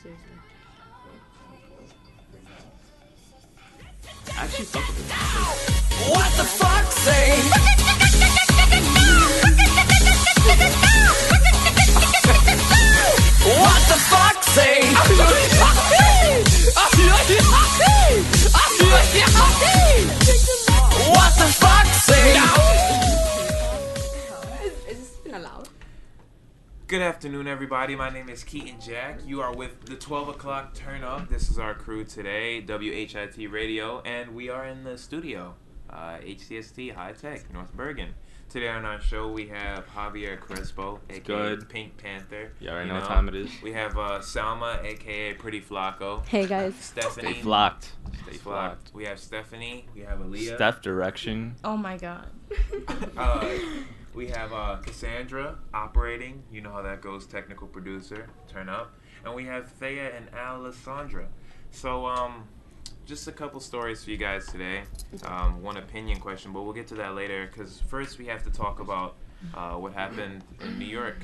Seriously. I actually fuck with it. What the fuck, say? What the fuck, say? What the fuck, say? Is this been allowed? Good afternoon, everybody. My name is Keaton Jack. You are with the 12 o'clock Turn Up. This is our crew today, WHIT Radio, and we are in the studio, HCST High Tech, North Bergen. Today on our show, we have Javier Crespo, a.k.a. Pink Panther. Yeah, I already know what time it is. We have Salma, a.k.a. Pretty Flacco. Hey, guys. Stephanie. Stay flocked. Stay flocked. We have Stephanie. We have Aaliyah. Steph Direction. Oh, my God. We have Cassandra operating. You know how that goes. Technical producer. Turn Up. And we have Thea and Alessandra. So, just a couple stories for you guys today. One opinion question, but we'll get to that later. Because first we have to talk about what happened in New York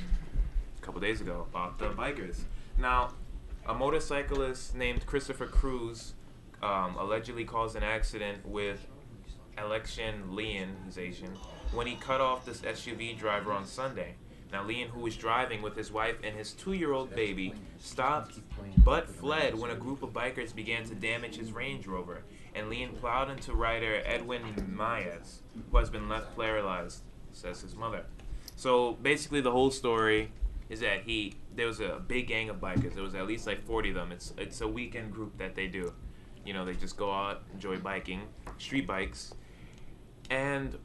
a couple days ago about the bikers. Now, a motorcyclist named Christopher Cruz allegedly caused an accident with Alexian Leon, he's Asian, when he cut off this SUV driver on Sunday. Now, Leon, who was driving with his wife and his 2-year-old baby, stopped but fled when a group of bikers began to damage his Range Rover, and Leon plowed into rider Edwin Maez, who has been left paralyzed, says his mother. So, basically, the whole story is that there was a big gang of bikers. There was at least like 40 of them. It's a weekend group that they do. You know, they just go out, enjoy biking, street bikes, and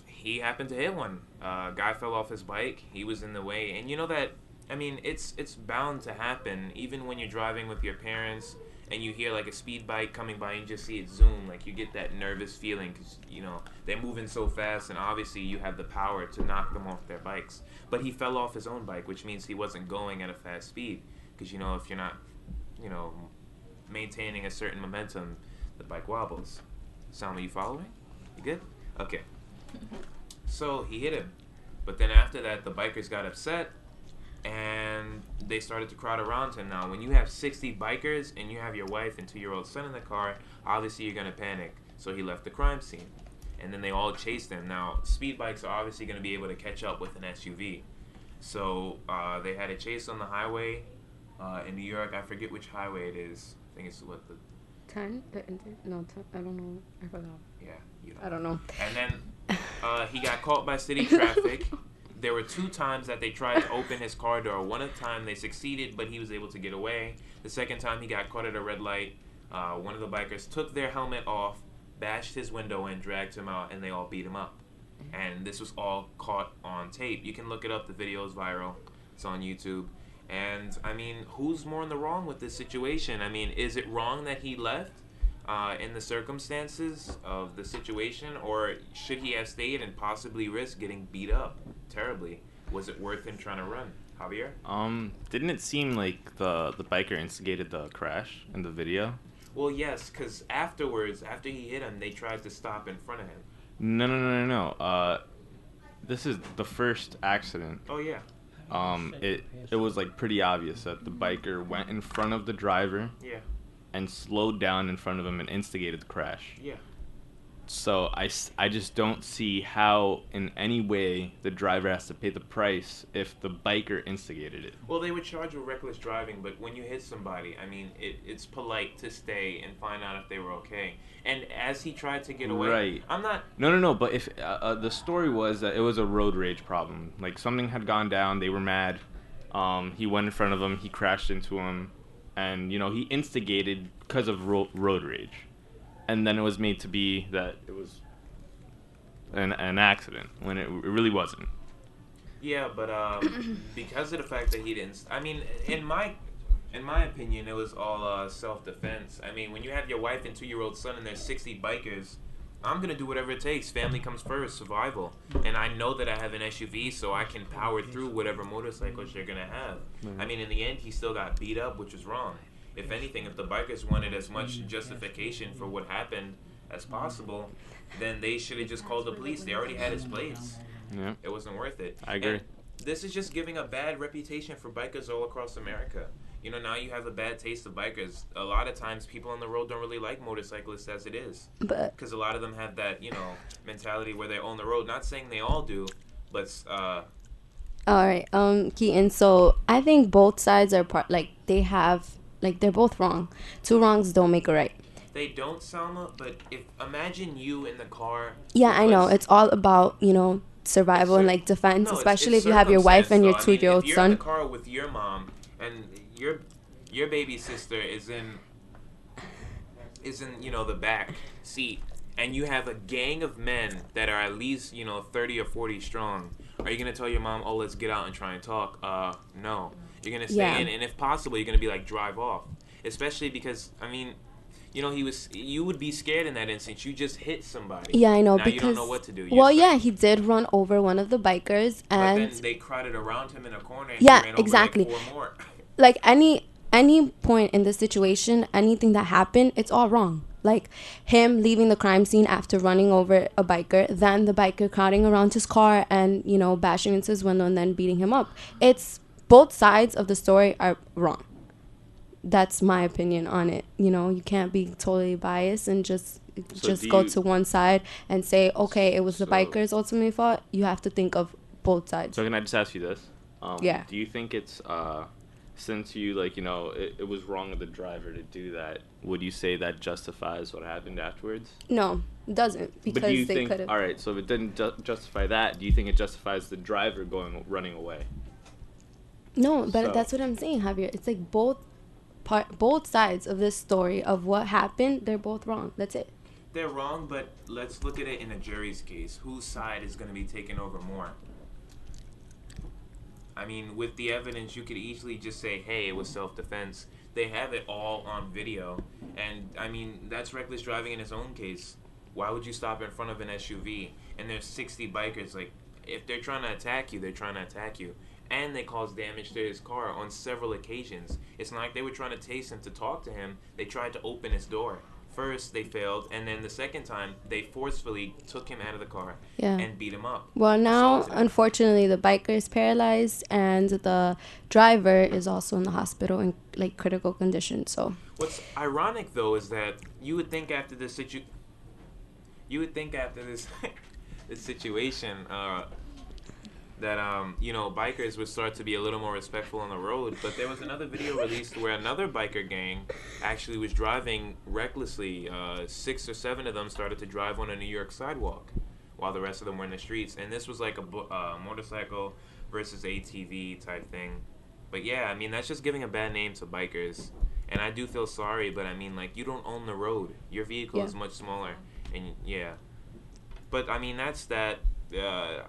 he happened to hit one. Guy fell off his bike. He was in the way. And you know that, I mean, it's bound to happen. Even when you're driving with your parents and you hear like a speed bike coming by and you just see it zoom, like you get that nervous feeling because, you know, they're moving so fast and obviously you have the power to knock them off their bikes. But he fell off his own bike, which means he wasn't going at a fast speed. Because, you know, if you're not, you know, maintaining a certain momentum, the bike wobbles. Salma, you following? You good? Okay. So he hit him. But then after that, the bikers got upset and they started to crowd around him. Now, when you have 60 bikers and you have your wife and 2-year-old son in the car, obviously you're going to panic. So he left the crime scene. And then they all chased him. Now, speed bikes are obviously going to be able to catch up with an SUV. So they had a chase on the highway in New York. I forget which highway it is. I think it's what the... 10? No, 10. I don't know. I forgot. Yeah, you know. I don't know. And then he got caught by city traffic. There were 2 times that they tried to open his car door. One time they succeeded, but he was able to get away. The second time he got caught at a red light. One of the bikers took their helmet off, bashed his window in, dragged him out, and they all beat him up. And this was all caught on tape. You can look it up. The video is viral. It's on YouTube. And, I mean, who's more in the wrong with this situation? I mean, is it wrong that he left in the circumstances of the situation? Or should he have stayed and possibly risk getting beat up terribly? Was it worth him trying to run? Javier? Didn't it seem like the biker instigated the crash in the video? Well, yes, because afterwards, after he hit him, they tried to stop in front of him. No. This is the first accident. Oh, yeah. It was like pretty obvious that the biker went in front of the driver, yeah, and slowed down in front of him and instigated the crash. Yeah. So I just don't see how in any way the driver has to pay the price if the biker instigated it. Well, they would charge with reckless driving, but when you hit somebody, I mean, it's polite to stay and find out if they were okay. And as he tried to get away, right. I'm not... No, but if the story was that it was a road rage problem. Like, something had gone down, they were mad, he went in front of them, he crashed into him, and, you know, he instigated because of road rage. And then it was made to be that it was an accident when it really wasn't. Yeah, but because of the fact that he didn't... I mean, in my opinion, it was all self-defense. I mean, when you have your wife and 2-year-old son and there's 60 bikers, I'm going to do whatever it takes. Family comes first, survival. And I know that I have an SUV, so I can power through whatever motorcycles they're going to have. Mm-hmm. I mean, in the end, he still got beat up, which is wrong. If anything, if the bikers wanted as much justification for what happened as possible, then they should have just called the police. They already had his plates. Yeah. It wasn't worth it. I agree. And this is just giving a bad reputation for bikers all across America. you know, now you have a bad taste of bikers. A lot of times people on the road don't really like motorcyclists as it is. Because a lot of them have that, you know, mentality where they're on the road. Not saying they all do, but... all right, Keaton, so I think both sides are they're both wrong. Two wrongs don't make a right. They don't, Salma, but imagine you in the car. Yeah, I know. It's all about, you know, survival and like defense, especially if you have your wife and your 2-year-old if son. you're in the car with your mom and your baby sister is in you know, the back seat, and you have a gang of men that are at least, you know, 30 or 40 strong, are you gonna tell your mom, oh, let's get out and try and talk? No. You're gonna stay in, and if possible, you're gonna be like, drive off. Especially because, I mean, you know, you would be scared in that instance. You just hit somebody. Yeah, I know. Now because, you don't know what to do. He did run over one of the bikers, and but then they crowded around him in a corner. And yeah, he ran over exactly. like 4 more. Like any point in the situation, anything that happened, it's all wrong. Like him leaving the crime scene after running over a biker, then the biker crowding around his car and, you know, bashing into his window and then beating him up. It's both sides of the story are wrong. That's my opinion on it. You know, you can't be totally biased and just go to one side and say, okay, it was the bikers ultimately fault. You have to think of both sides. So can I just ask you this? Yeah. Do you think it's since you, like, you know, it was wrong of the driver to do that, would you say that justifies what happened afterwards? No, it doesn't, because but do you they think, could have. all right, so if it didn't justify that, do you think it justifies the driver running away? No, but that's what I'm saying, Javier. It's like both sides of this story of what happened, they're both wrong. That's it. They're wrong, but let's look at it in a jury's case. Whose side is going to be taken over more? I mean, with the evidence, you could easily just say, hey, it was self-defense. They have it all on video. And, I mean, that's reckless driving in its own case. Why would you stop in front of an SUV? And there's 60 bikers. Like, if they're trying to attack you, they're trying to attack you. And they caused damage to his car on several occasions. It's not like they were trying to tase him to talk to him. They tried to open his door. First, they failed, and then the second time, they forcefully took him out of the car and beat him up. Well, now, unfortunately, the biker is paralyzed, and the driver is also in the hospital in, like, critical condition, so. What's ironic, though, is that you would think after this this situation, that, you know, bikers would start to be a little more respectful on the road. But there was another video released where another biker gang actually was driving recklessly. 6 or 7 of them started to drive on a New York sidewalk while the rest of them were in the streets. And this was like a motorcycle versus ATV type thing. But yeah, I mean, that's just giving a bad name to bikers. And I do feel sorry, but I mean, like, you don't own the road. Your vehicle is much smaller. And yeah. But I mean, that's that.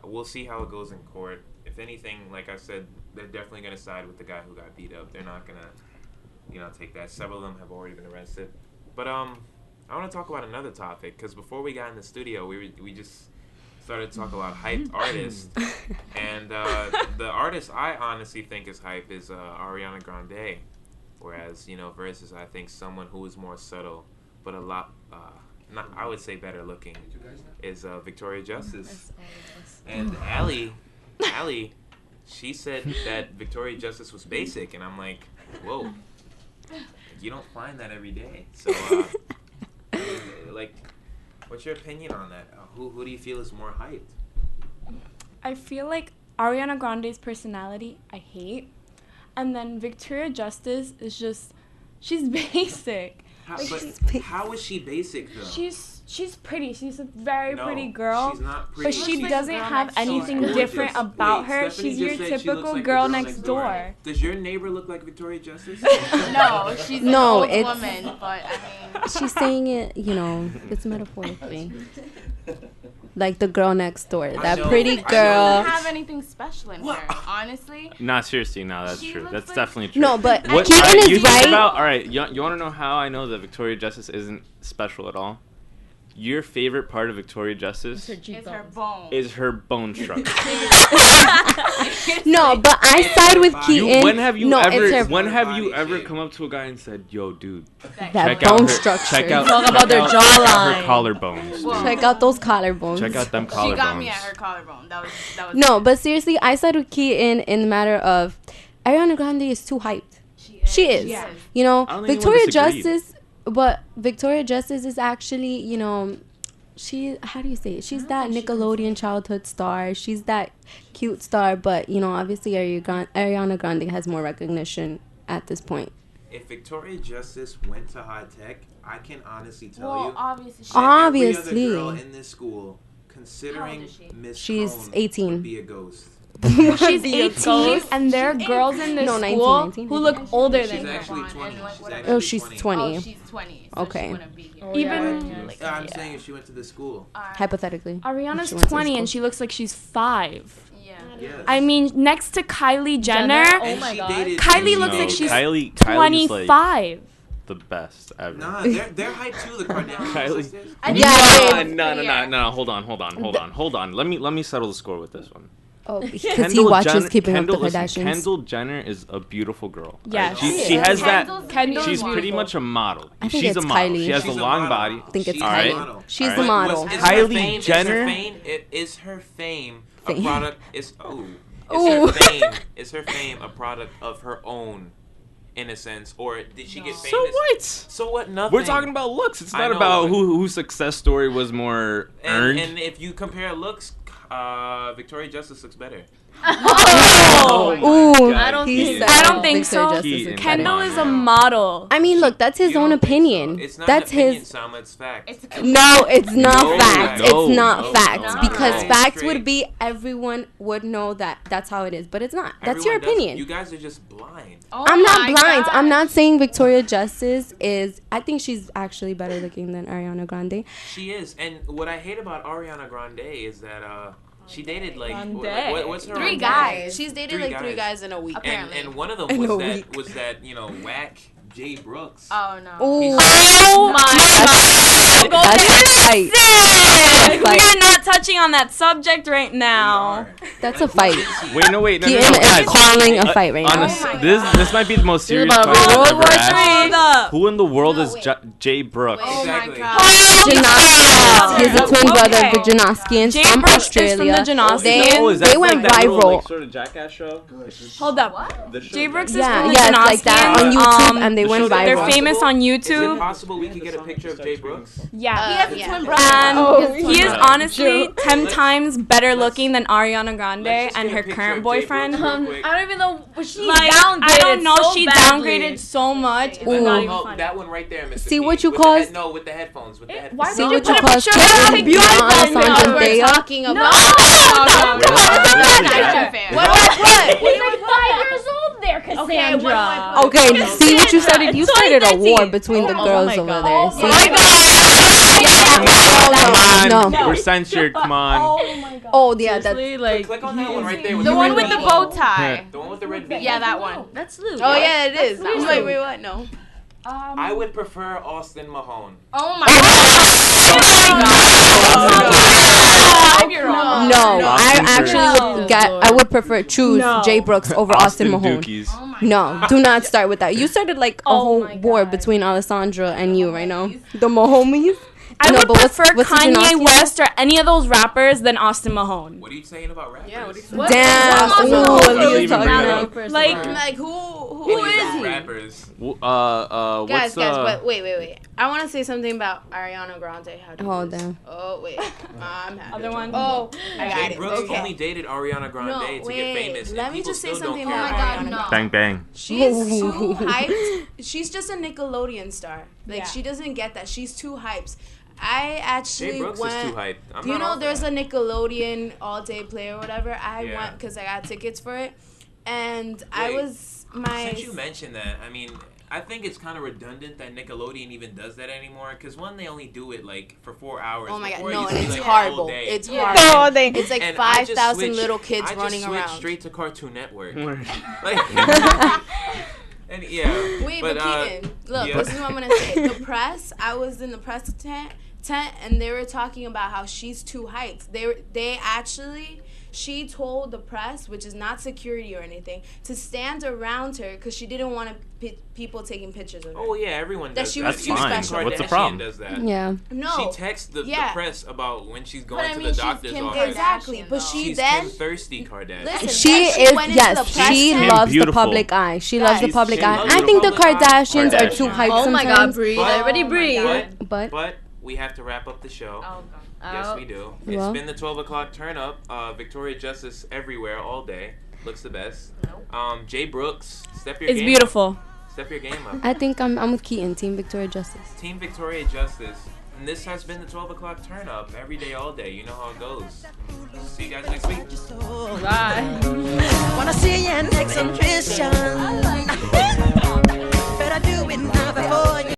We'll see how it goes in court. If anything, like I said, they're definitely going to side with the guy who got beat up. They're not going to, you know, take that. Several of them have already been arrested. But I want to talk about another topic, because before we got in the studio, we just started to talk about hyped artists. And the artist I honestly think is hype is Ariana Grande. Whereas, you know, versus I think someone who is more subtle, but a lot... I would say better looking, is Victoria Justice. And Allie, she said that Victoria Justice was basic, and I'm like, whoa, you don't find that every day. So, like, what's your opinion on that? Who do you feel is more hyped? I feel like Ariana Grande's personality, I hate. And then Victoria Justice is just, she's basic. How is she basic, though? She's pretty. She's a very pretty girl. She's not pretty. But she doesn't have anything different about her. She's your typical girl next door. Does your neighbor look like Victoria Justice? No, she's an old woman, but I mean... She's saying it, you know, it's metaphorically. Like the girl next door. That pretty girl. She doesn't have anything special in her, honestly. Nah, seriously, no, that's true. That's like definitely true. No, but what Keaton you is think right. about, all right, you want to know how I know that Victoria Justice isn't special at all? Your favorite part of Victoria Justice It's her bone. is her bone structure. No, but I side with Keaton. When have you it's ever come up to a guy and said, "Yo, dude, that check bone out her, structure. check out, Talk about their her jawline. collarbones, dude. Check out those collarbones. Check out them collarbones." She got me at her collarbone. That was No, but seriously, I side with Keaton in the matter of Ariana Grande is too hyped. She is. Yeah. You know, I don't think Victoria anyone disagreed. Justice, but Victoria Justice is actually, you know, how do you say it? She's that Nickelodeon childhood star. She's that cute star, but, you know, obviously Ariana Grande has more recognition at this point. If Victoria Justice went to high tech, I can honestly tell Well, you. obviously. that every other Obviously. girl in this school, considering is she? Miss She's Cone, 18. would be a ghost. She's 18, and there are girls in this No, 19, school 19. who look older She's than her. actually 20. Oh, she's 20. Oh, she's 20. So Okay. She wouldn't be here. Even I'm saying if she went to the school. Hypothetically. Ariana's She went to 20 school. and she looks like she's 5. Yeah. Yes. I mean, next to Kylie Jenner, Oh And my she God. dated- Kylie and looks she like dated- she's Kylie's like 25. the best ever. Nah, they're hype too. The Kardashian Kylie. sisters. No. Hold on. Let me settle the score with this one. Oh, because he watches Keeping Up the listen, Kardashians. Kendall Jenner is a beautiful girl. Yes. She has that. Kendall's She's pretty beautiful. much a model. I think She's it's a model. Kylie. She has She's a a long model. body. I think it's She's Kylie. a model. She's All the right. model. Is Kylie her fame, Jenner? Is her fame a Fame. product? Ooh. Is her fame a product of her own, in a sense, or did she get famous? So what? So what? Nothing. We're talking about looks. It's I not know, about but- whose success story was more earned. And if you compare looks, Victoria Justice looks better. Oh my Ooh, God, I don't Keaton. think I don't think Victoria so. Justice is Keaton. better. Kendall Come is on a now. model. I mean, look, that's his You own don't think so? opinion. It's not That's an opinion, his. Sama, it's fact. It's No, it's not No, fact. no, It's not no, fact no, because no. facts Straight. would be everyone would know that that's how it is, but it's not. That's Everyone your does- opinion. You guys are just blind. Oh I'm not my blind. God. I'm not saying Victoria Justice is. I think she's actually better looking than Ariana Grande. She is, and what I hate about Ariana Grande is that she dated like Grande. what's her 3 name? guys. She's dated Three like 3 guys. guys in a week. Apparently. And one of them In was a that week. whack Jay Brooks. Oh no. Ooh, Oh my God. that's fight. We Like- are not touching on that subject right now. That's a fight. Wait, no. Keaton is Guys, calling a fight right on now. a s- this might be the most serious about question World I've War ever III. asked. Hold up. Who in the world is wait. Jay Brooks? Oh Exactly. my God. Janoskians. He's a twin brother of the Okay. Janoskians Jay from Brooks is from Australia. the Janoskians. They went viral. sort of Jackass show. Hold up. Jay Brooks is Yeah, from the yeah, Janoskians. it's like that on YouTube, and they the went show that They're viral. famous on Is it YouTube. possible we could get a picture of Jay Brooks? Yeah. He has a Yeah. twin brother. And he is Yeah. honestly 10 times better looking than Ariana Grande Let's just and get a her picture current of Jay boyfriend. Brooks real quick. I don't even know. She Like, downgraded I don't know. so She badly. downgraded so much. It's Ooh. not even Oh, funny. that one right there, Mr. See P. what you With the cause- head- No, with the headphones. With the headphones. Why See would you what you put a cause picture of her Kevin beautiful Alessandra No, we're Dea? talking about. What? He's like 5 years old there, Cassandra. Okay, see what you started? You started a war between the girls my over God. there. See? Come on, No. we're censored. Come on. Oh, yeah, that's. Seriously, like, Click on that one right there. With The one red with the V. bow tie. The one with the red V. Yeah, that one. That's Luke. Oh yeah, it is. I'm like, wait, what? No. I would prefer Austin Mahone. Oh my God. No, I Austin actually Cruz. would get. I would prefer choose No. Jay Brooks over Austin Mahone. Dookies. Oh my No, do not start with that. You started like a whole my war God. between Alessandra and you right now. The Mahomies. I No, would but what's- prefer what's the Kanye Janoskians? West or any of those rappers than Austin Mahone. What are you saying about rappers? Yeah, what do you What? Damn. What's Ooh, Austin what Mahone? are you Even talking bring about? that Like, Like who What is he? rappers? What's Guys, but wait. I want to say something about Ariana Grande. How do you Oh, do this? damn. Oh, wait. I'm happy. Other one? Oh, I got Jay it. Brooks Okay. only dated Ariana Grande No, to get wait. famous. and Let me people just say still don't something care Oh my about God, Ariana. no. Bang bang. She's too hyped. She's just a Nickelodeon star. Like, Yeah. she doesn't get that. She's too hyped. I Jay actually Brooks went. is too hyped. I'm You not know, off there's that. a Nickelodeon all-day play or whatever. I Yeah. went because I got tickets for it, and I Wait, was my. Since you mentioned that, I mean, I think it's kind of redundant that Nickelodeon even does that anymore. Because one, they only do it like for 4 hours. Oh my Before god, it no, used and to be, it's like, all horrible. day. It's Yeah. horrible. they- It's like And I just 5,000 switched- little kids I just running switched around. straight to Cartoon Network. Word. Like, and yeah. Wait, but Keaton, look, yeah. this is what I'm gonna say. The press, I was in the press tent, and they were talking about how she's too hyped. They actually she told the press, which is not security or anything, to stand around her because she didn't want people taking pictures of her. Oh yeah, everyone does That she that. was too Even special. Kim What's the Kardashian problem? Does that. Yeah. No. She texts the press about when she's going to the she's doctor's Kim office. Exactly, but Kardashian, she She's then Kim Thirsty Kardashian. listen. She then is, went into the yes, press she tent. loves the Beautiful. public eye. She loves the She's- public she eye. loves I the think the public eye. Kardashians are too Kardashian. hyped Oh my God, sometimes. breathe. But- Everybody breathe. But we have to wrap up the show. Oh, God. Yes, we do. Well. It's been the 12 o'clock turn up. Victoria Justice everywhere all day. Looks the best. Jay Brooks, step your It's game beautiful. up. Step your game up. I think I'm with Keaton, Team Victoria Justice. Team Victoria Justice. And this has been the 12 o'clock turn up. Every day, all day. You know how it goes. See you guys next week. Bye. Wanna see an exhibition.